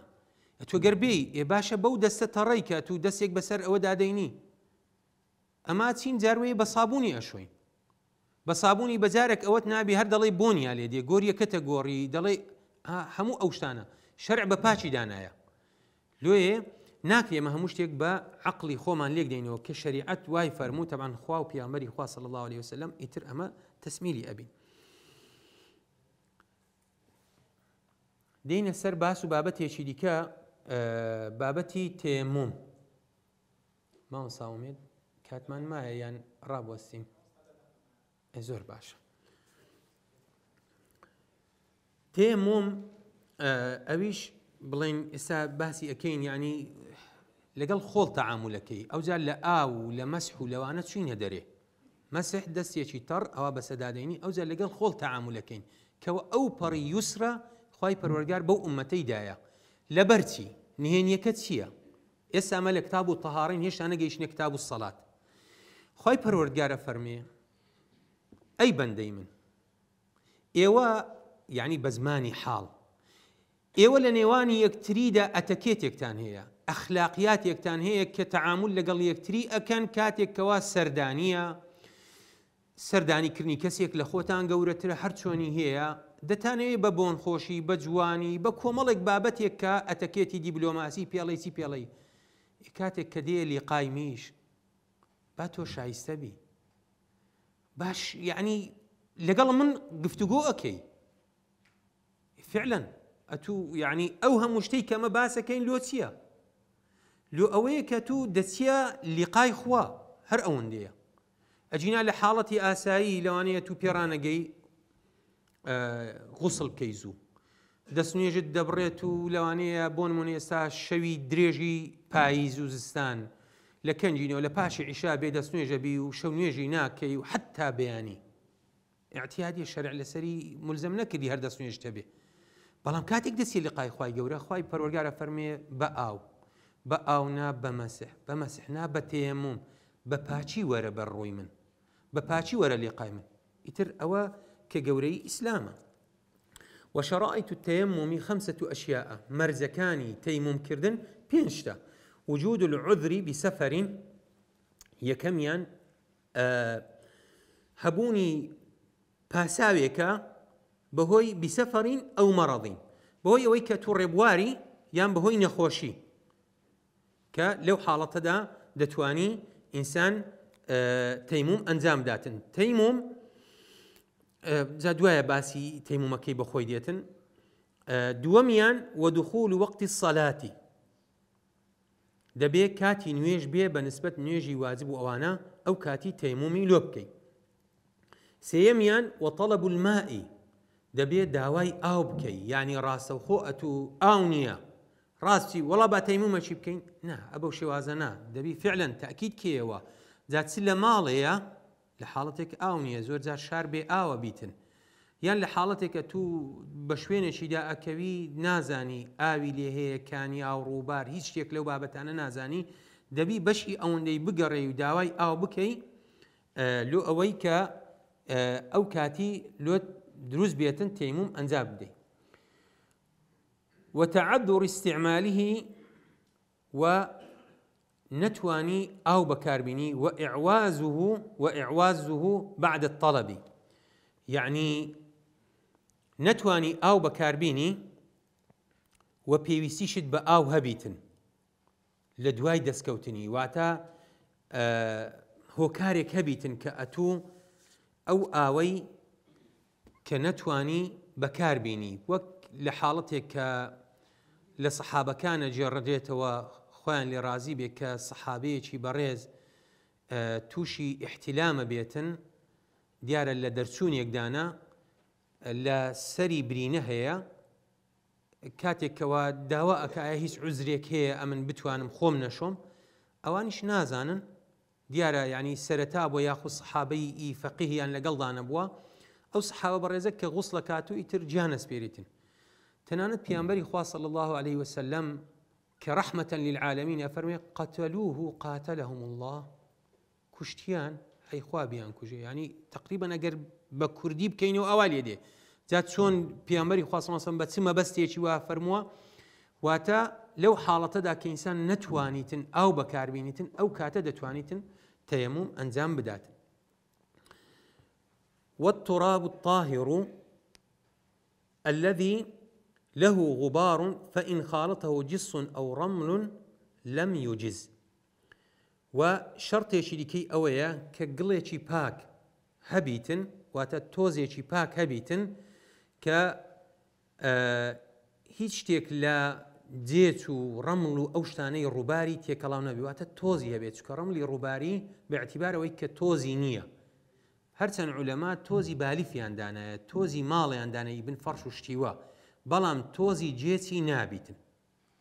ئەتۆ گەربێی ئێ باشە بەو دەستە تەڕەی کە تو دەستێک بەسەر ئەوە دادەینی ئەما چین جاروەیە بە سابوونی ئەشۆین بە سابوونی بەجارێک ئەوەت نابی هەر دەڵێ بۆنیا لێ دێ گۆریەکەتە گۆڕی دەڵێ هەموو ئەو شتانە شەرع بە پاچی دانایە لۆیە ناکرێ ئێمە هەموو شتێک بە عقلی خۆمان لێک دێنەوە کە شەریعەت وای فەرموو تەبعاً خوا و پێغەمبەری خوا صلی الله عليه وسلم ئیتر ئەمە تەسمیلی ئەبین دێینە سەر باس و بابەتێکی دیکە بابەتی تێموم ماوە ساومێت کاتمان مایە یان ڕابوەستین زۆر باشە تێموم ئەویش بڵێن ئێستا باسی ئەەکەین ینی لەگەڵ خۆڵ تەعامولەکەی ئەوجار لە ئاو و لە مەسح و لەوانە چوینە دەرێ مەسح دەستێکی تەڕ ئەوە بەسەدادەینی ئەوجار لەگەڵ خۆڵ تەعامولەکەین کەوە ئەو پەڕی یوسرە خوای پەروەردگار بەو ئومەتەی دایە لەبەرچی نهێنیەکە چییە ئێستا ئەمە لە کتاب و تەهارەین هێشتا نەگەیشتنە کتاب و سەڵات خوای پەروەردگارە فەرمێ ئەی بەندەی من ئێوە یعنی بە زمانی حاڵ ئێوە لە نێوانی یەکتریدا ئەتەکێتێکتان هەیە ئەخلاقیاتێکتان هەیە کە تەعامل لەگەڵ یەکتری ئەکەن کاتێکەوە سەردانیە سەردانیکردنی کەسێک لە خۆتان گەورەترە هەر چۆنی هەیە دەتانەوێت بە بۆنخۆشی بە جوانی بە کۆمەڵێک بابەتێک کە ئەتەکێتی دیبلۆماسی پێڵەی چی پێڵەی کاتێک کە دێ لیقای میش با تۆ شایستە بی باش یعنی لەگەڵ من گفتوگۆ ئەکەی فعلا ئەتوو یعنی ئەو هەموو شتەی کەمە باسەکەین لۆ چییە لۆ ئەوەیە کە تو دەچیە لیقای خوا هەر ئەوەندەیە ئەجینا لە حاڵەتی ئاسایی لەوانەیە تو پێڕانەگەی غوسڵ بکەی زوو دەستنوێژت دەبڕێت و لەوانەیە بۆ نمونە ئێستا شەوی درێژی پاییز و زستان لە کەنجینەوە لە پاشی عیشا بێ دەستنوێژە بی و شەو نوێژی ناکەی و حتا بەیانی اعتیادی شەرع لەسەری ملزم نەکردی هەر دەستنوێژتە بێ بەڵام کاتێک دەستی لقای خوای گەورە خوای پەروەردگارە فەرمێ بە ئاو نا بە مەسح نا بە تەیەموم بە پاچی وەرە بەڕووی من بە پاچی وەرە لقای من ئیتر ئەوە کە گەورەی ئیسلامە. وشرائط التيمم 5 أشياء مرزكاني تيمم كردن بينشتا وجود العذر بسفر يكميان هبوني باساويكا بهوي بسفر أو مرض بهوي ويكا توربواري يان بهوي نخوشي كلو حالة دا دتواني إنسان تيمم أنزام داتن تيمم زادوايا باسي تيمومكي بخوي ديتن دوميان ودخول وقت الصلاة دبي كاتي نويج بيه بنسبة نويجي واجب وانا أو كاتي تيمومي لوبكي. سيميان وطلب الماء دبي داواي أو بكي يعني راس وخوءة آونية راسي والله بتيمومة شي بكين نا أبو شوازنا دبي فعلا تأكيد كيوا ذات سلة مالية لحالتك ئاونیە زۆر جار شار بێ ئاوە بیتن یان لە حاڵەتێکە تو بە شوێنێکیدا ئەکەوی نازانی ئاوی لێ هەیە کانی ئاو ڕووبار هیچ شتێک لەو بابەتانە نازانی دەبی بەشی ئەوەندەی بگەڕێ و داوای ئاو بکەی لۆ ئەوەی کە ئەو کاتی لۆ دروست بێتن تەیموم ئەنجام بدەیت. وتعذر استعماله و نتواني أو بكاربيني وإعوازه بعد الطلب يعني نتواني أو بكاربيني وبيويسيشت بأو هبيتن لدواي دسكوتني واتا هو كارك هبيتن كأتو أو آوي كنتواني بكاربيني لحالتك لصحابة كان جرديته خوان لێ ڕازی بێ کە سەحابەیەکی بەڕێز تووشی احتیلامە بێتن دیارە لە دەرچوونێکدانا لە سەری برینە هەیە کاتێکەوە داوا ئەکایە هیچ عوزرێک هەیە ئەمن بتوانم خۆم نەشۆم ئەوانیش نازانن دیارە یعنی سەرەتا بۆ یاخود سەحابەی فەقیهیان لەگەڵدانە بووە ئەو سەحابە بەڕێزە کە غوسڵە کات و ئیتر گیان ئەسپێریتن تەنانەت پێغەمبەری خوا صلی الله عليه وسلم كرحمة للعالمين أفرمي قتلوه قاتلهم الله كشتيان أي خوابيان كوجي يعني تقريبا أجر بكردي بكينو أول يدي ذات شون بيامري خاصة مثلا بتسمى بس تيجي وافرموا واتا لو حالة دا كإنسان نتوانيتن أو بكاربينيتن أو كاتا دتوانيتن تيمم أنزام بدات. والتراب الطاهر الذي له غبار فإن خالطه جص أو رمل لم يجز. وشرط يشيكي أويا كقليشي باك هبيتن وتتوزيشي باك هبيتن ك هیچ شتێک لە جێچ و ڕەمڵ و ئەو شتانەی ڕووباری تێکەڵاو نەبی واتە تۆزی هەبێت چکە ڕەمڵی ڕووباری بەعتیبارەوەی کە تۆزی نییە هەرچەند عولەما تۆزی بالیفیاندانایە تۆزی ماڵیاندانەی بن فەرش و شتیوە بەڵام تۆزی جێچی نابیتن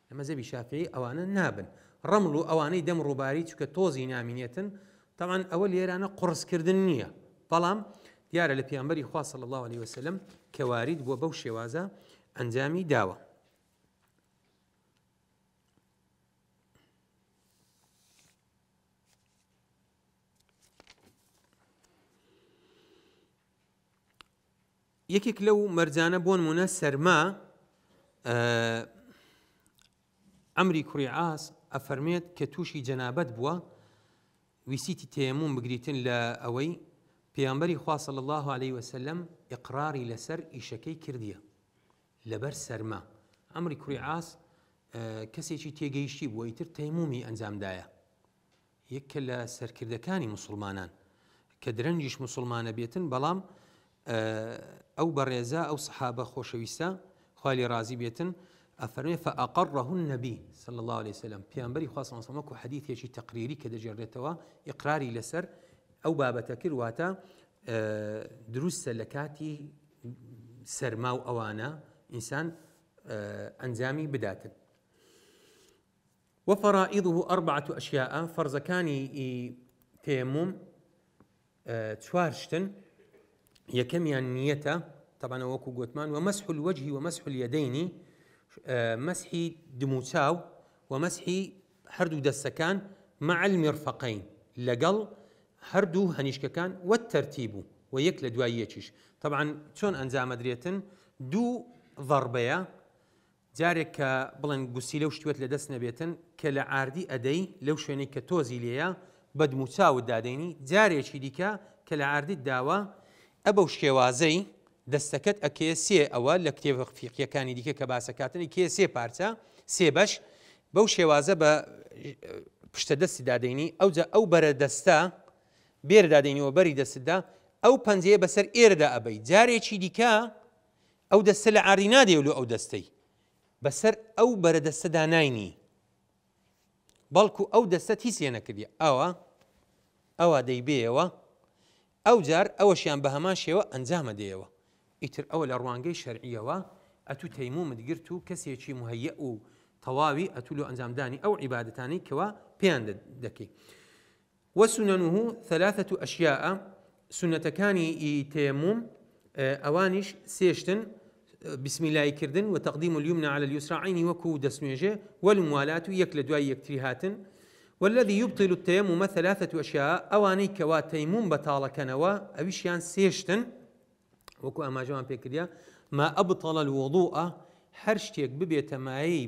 لە مەزهەبی شافعی ئەوانە نابن ڕەمڵ و ئەوانەی دەم ڕووباری چکە تۆزی نامینێتن تەمان ئەوە لێرانە قڕسکردن نییە بەڵام دیارە لە پێغەمبەری خوا صلی الله علیه وسلم کە وارد بووە بەو شێوازە ئەنجامی داوە. یەکێک لەو مەرجانە بۆ نمونە سەرما عەمری کوڕی عاس ئەفەرمێت کە تووشی جەنابەت بووە ویسیتی تەیەموم بگریتن لە ئەوەی پێغەمبەری خوا صلی الله علیه وسلم ئیقراری لەسەر ئیشەکەی کردیە لەبەر سەرما عەمری کوڕی عاس کەسێکی تێگەیشتی بووە ئیتر تەیەمومی ئەنجامدایە یەک کە لە سەرکردەکانی موسڵمانان کە درەنجیش موسڵمانە بێتن بەڵام ئەو بەڕێزە ئەو سەحابە خۆشەویستە خوا لێ ڕازی بێتن ئەفەرمێ فأقره النبي صلى الله عليه وسلم پێغەمبەری خوا صلی الله علیه وسلم حەدیثێکی تەقریری کە دەجێڕێتەوە ئیقراری لەسەر ئەو بابەتە کرد واتە دروستە لە کاتی سەرما و ئەوانە ئینسان ئەنجامی بداتن. وفرائضه 4 أشياء فرزكاني تيمم 4 شتن يكميان نيته طبعا وكو قوتمان ومسح الوجه ومسح اليدين مسحي دموساو ومسحي هردو دستكان مع المرفقين لقل هردو هنيشككان والترتيب ويكل دوايتش طبعا شون أنزام دريتن دو ضربية جارك بلن قسي لو شتوت لدسنا بيتن كلا عاردي أدي لو شويني كتوزي ليا بد مساو داديني جاري شديكا كلا عاردي الداوا أبو شوازي دستكت أكي سي أول لكتيب فقهية كان ديكا كباسكاتن كي سي بارتا سي باش بو شوازة بشت دست داديني أو بر دستا بير داديني وبري دستا أو پنجيه بسر إيردا أبي جاري شديكا أو دست لعاردي نادي ولو أو دستي بسر أو برد السدانيني بلكو أو دست هيسينا كدي أو ديبيوا أو جار أو شيان بهمان شيوا أنزام ديوا إتر أول أروانجي شرعية أتو تيموم دقرتو كسي شي مهيئ طواوي أتولو أنزام داني أو عبادتاني كوا بيان دكي. وسننه 3 أشياء سنة كاني تيموم أوانش سيشتن بسم الله كردن وتقديم اليمنى على اليسرى عيني وكو دسنوجه والموالاة يكل دواي يكتريهاتن والذي يبطل التيمم 3 أشياء أواني كوا تيمم بطالة كنوا أبيشيان سيشتن وكو أما جوان بيكريا ما أبطل الوضوء حرشتيك ببيت ماي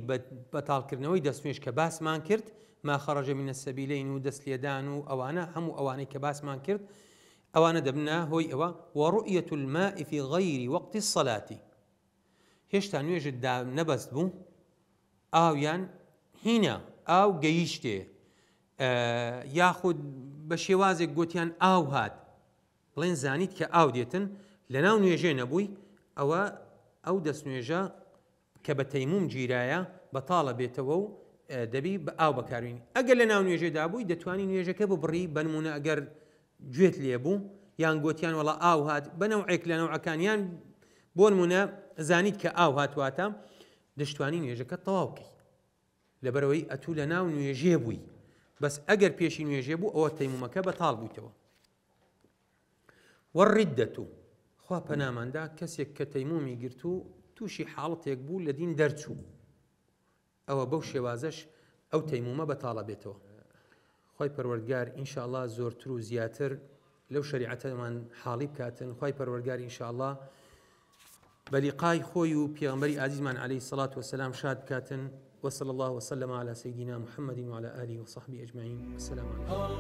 بطال كرنوي دسنوج كباس مان كرد ما خرج من السبيلين ودس اليدان أوانا هم أواني كباس مان كرد أوانا دبنا هوي ورؤية الماء في غير وقت الصلاة هێشتا نوێژتدا نەبەست بوو ئاویان هینە ئاو گەیشتێ یاخود بە شێوازێک گوتیان ئاو هات بڵێن زانیت کە ئاو دێتن لەناو نوێژێ نەبووی ئەو دەست نوێژە کە بە تەیموم گیرایە بەتاڵە بێتەوە و دەبی بە ئاو بەکاربێنی ئەگەر لەناو نوێژێدا بووی دەتوانی نوێژەکە ببڕی بە نمونە ئەگەر گوێت لێبوو یان گوتیان وەڵا ئاو هات بەنەوعێک لە نەوعەکانیان بۆ نمونە زانیت کە ئاو هاتواتە دەشتوانی نوێژەکە تەواو بکەی لەبەرەوەی ئەتوو لە ناو نوێژێ بووی بەس ئەگەر پێشی نوێژێ بوو ئەوە تەیمومەکە بەتاڵ بوویتەوە. وەڕیددەت و خوا پەناماندا کەسێک کە تەیمومی گرت و تووشی حاڵەتێک بوو لە دین دەرچوو ئەوە بەو شێوازەش ئەو تەیمومە بەتاڵە بێتەوە. خۆی پەروەردگار ئینشاءالله زۆرتر و زیاتر لەو شەریعەتەمان حاڵی بکاتن. خۆی پەروەردگار ئینشاءالله بلقاء خوي بيغمبري عزيزمان عليه الصلاة والسلام شاد كاتن وصلى الله وسلم على سيدنا محمد وعلى آله وصحبه أجمعين. السلام عليكم.